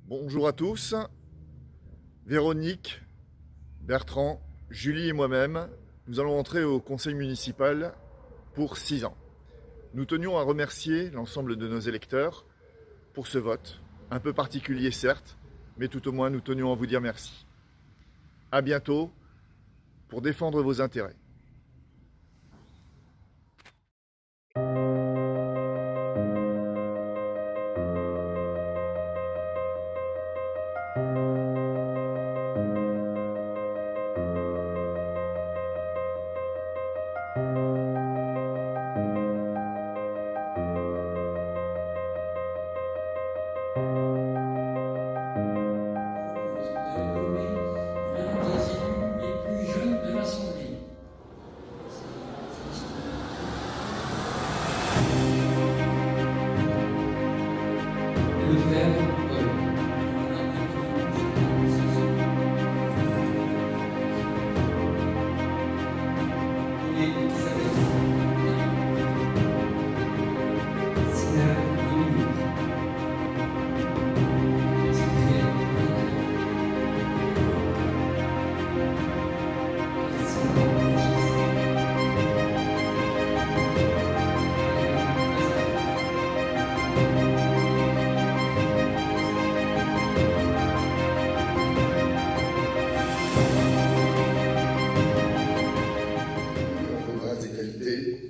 Bonjour à tous, Véronique, Bertrand, Julie et moi-même, nous allons entrer au conseil municipal pour 6 ans. Nous tenions à remercier l'ensemble de nos électeurs pour ce vote, un peu particulier certes, mais tout au moins nous tenions à vous dire merci. À bientôt pour défendre vos intérêts.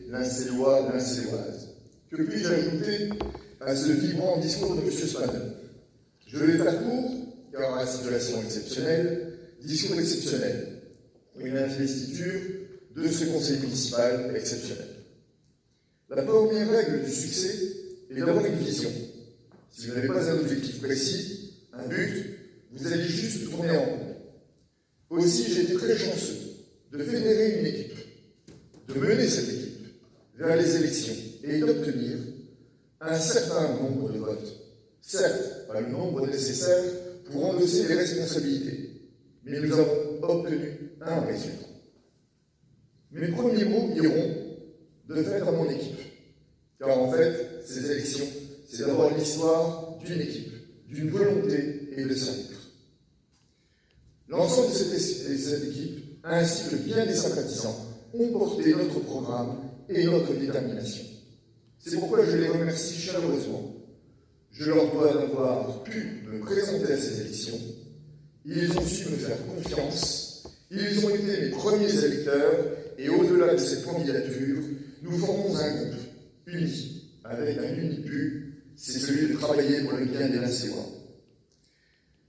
L'Incélois, l'Incéloise. Que puis-je ajouter à ce vibrant discours de M. Spanel? Je vais faire court, car la situation exceptionnelle, discours exceptionnel, une investiture de ce conseil municipal exceptionnel. La première règle du succès est d'avoir une vision. Si vous n'avez pas un objectif précis, un but, vous allez juste tourner en rond. Aussi, j'ai été très chanceux de fédérer une équipe, de mener cette équipe vers les élections et d'obtenir un certain nombre de votes. Certes, pas le nombre nécessaire pour endosser les responsabilités, mais nous avons obtenu un résultat. Mes premiers mots iront de fait à mon équipe, car en fait, ces élections, c'est d'abord l'histoire d'une équipe, d'une volonté et de servir. L'ensemble de cette équipe, ainsi que bien des sympathisants, ont porté notre programme et notre détermination. C'est pourquoi je les remercie chaleureusement. Je leur dois d'avoir pu me présenter à ces élections. Ils ont su me faire confiance. Ils ont été mes premiers électeurs et au-delà de cette candidature, nous formons un groupe uni, avec un unique but, c'est celui de travailler pour le bien des Lincélois.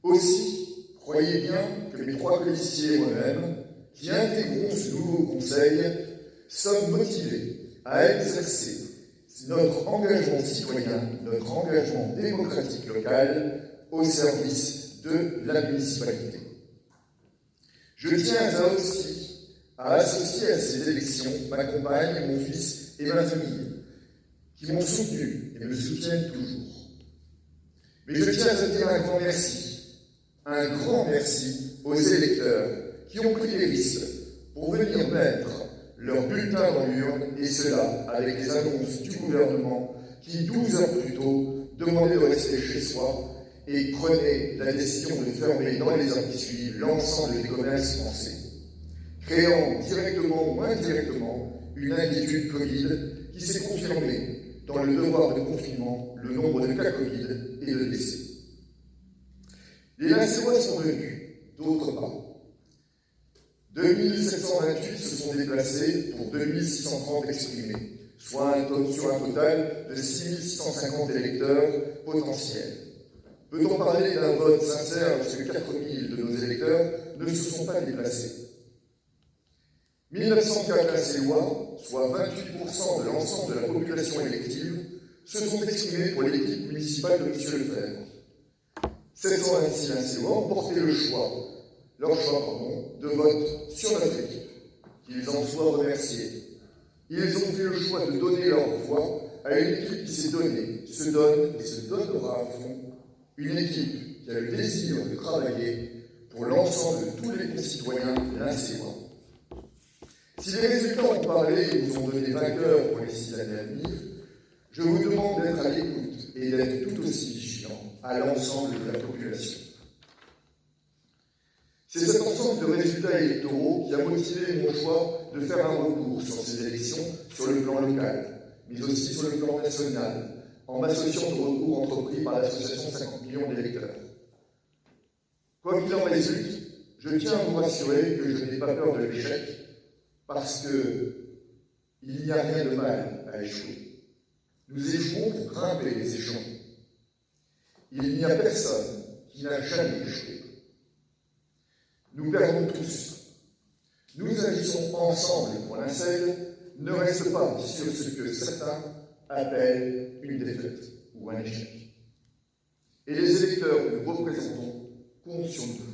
Aussi, croyez bien que mes 3 colistiers et moi-même, qui intégrons ce nouveau conseil, sommes motivés à exercer notre engagement citoyen, notre engagement démocratique local au service de la municipalité. Je tiens aussi à associer à ces élections ma compagne, mon fils et ma famille, qui m'ont soutenu et me soutiennent toujours. Mais je tiens à dire un grand merci aux électeurs qui ont pris les risques pour venir mettre leur bulletin dans l'urne, et cela avec les annonces du gouvernement qui, 12 heures plus tôt, demandait de rester chez soi et prenait la décision de fermer dans les heures qui suivent l'ensemble des commerces français, créant directement ou indirectement une inquiétude Covid qui s'est confirmée dans le devoir de confinement, le nombre de cas Covid et de décès. Les Lincéois sont venus, d'autres pas. 2728 se sont déplacés pour 2630 exprimés, soit sur un total de 6650 électeurs potentiels. Peut-on parler d'un vote sincère lorsque 4000 de nos électeurs ne se sont pas déplacés? 1904 Lincéois, soit 28% de l'ensemble de la population élective, se sont exprimés pour l'équipe municipale de M. Lefebvre. 726 Lincéois ont porté leur choix de vote sur notre équipe. Qu'ils en soient remerciés. Ils ont fait le choix de donner leur voix à une équipe qui s'est donnée, se donne et se donnera à fond. Une équipe qui a le désir de travailler pour l'ensemble de tous les concitoyens lincéois. Si les résultats ont parlé et nous ont donné vainqueurs pour les 6 années à venir, je vous demande d'être à l'écoute et d'être tout aussi vigilant à l'ensemble de la population. C'est cet ensemble de résultats électoraux qui a motivé mon choix de faire un recours sur ces élections sur le plan local, mais aussi sur le plan national, en m'associant au recours entrepris par l'association 50 millions d'électeurs. Quoi qu'il en résulte, je tiens à vous rassurer que je n'ai pas peur de l'échec, parce qu'il n'y a rien de mal à échouer. Nous échouons pour grimper les échelons. Il n'y a personne qui n'a jamais échoué. Nous perdons tous. Nous agissons ensemble pour l'Incel, ne reste pas sur ce que certains appellent une défaite ou un échec. Et les électeurs que nous représentons comptent sur nous.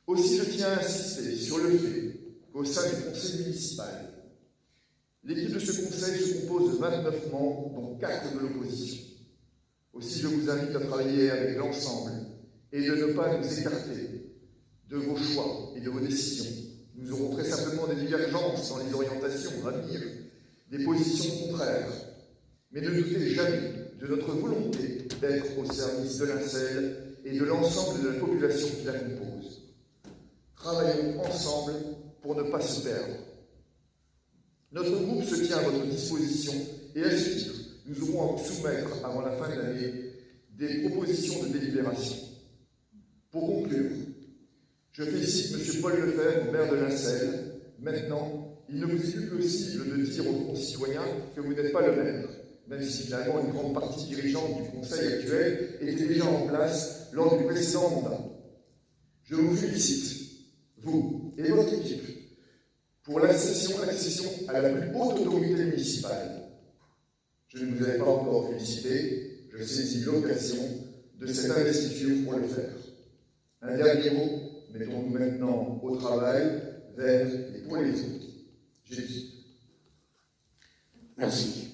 Aussi, je tiens à insister sur le fait qu'au sein du conseil municipal, l'équipe de ce conseil se compose de 29 membres, dont 4 de l'opposition. Aussi, je vous invite à travailler avec l'ensemble et de ne pas nous écarter de vos choix et de vos décisions. Nous aurons très simplement des divergences dans les orientations à venir, des positions contraires. Mais ne doutez jamais de notre volonté d'être au service de l'Incel et de l'ensemble de la population qui la compose. Travaillons ensemble pour ne pas se perdre. Notre groupe se tient à votre disposition et à ce titre, nous aurons à vous soumettre avant la fin de l'année des propositions de délibération. Pour conclure, je félicite M. Paul Lefebvre, maire de Lincel. Maintenant, il ne vous est plus possible de dire aux concitoyens que vous n'êtes pas le maire, même si finalement une grande partie dirigeante du conseil actuel était déjà en place lors du précédent mandat. Je vous félicite, vous et votre équipe, pour l'accession à la plus haute autorité municipale. Je ne vous avais pas encore félicité, je saisis l'occasion de cette investiture pour le faire. Un dernier mot, mettons-nous maintenant au travail, vers et pour les autres. J'ai dit. Merci.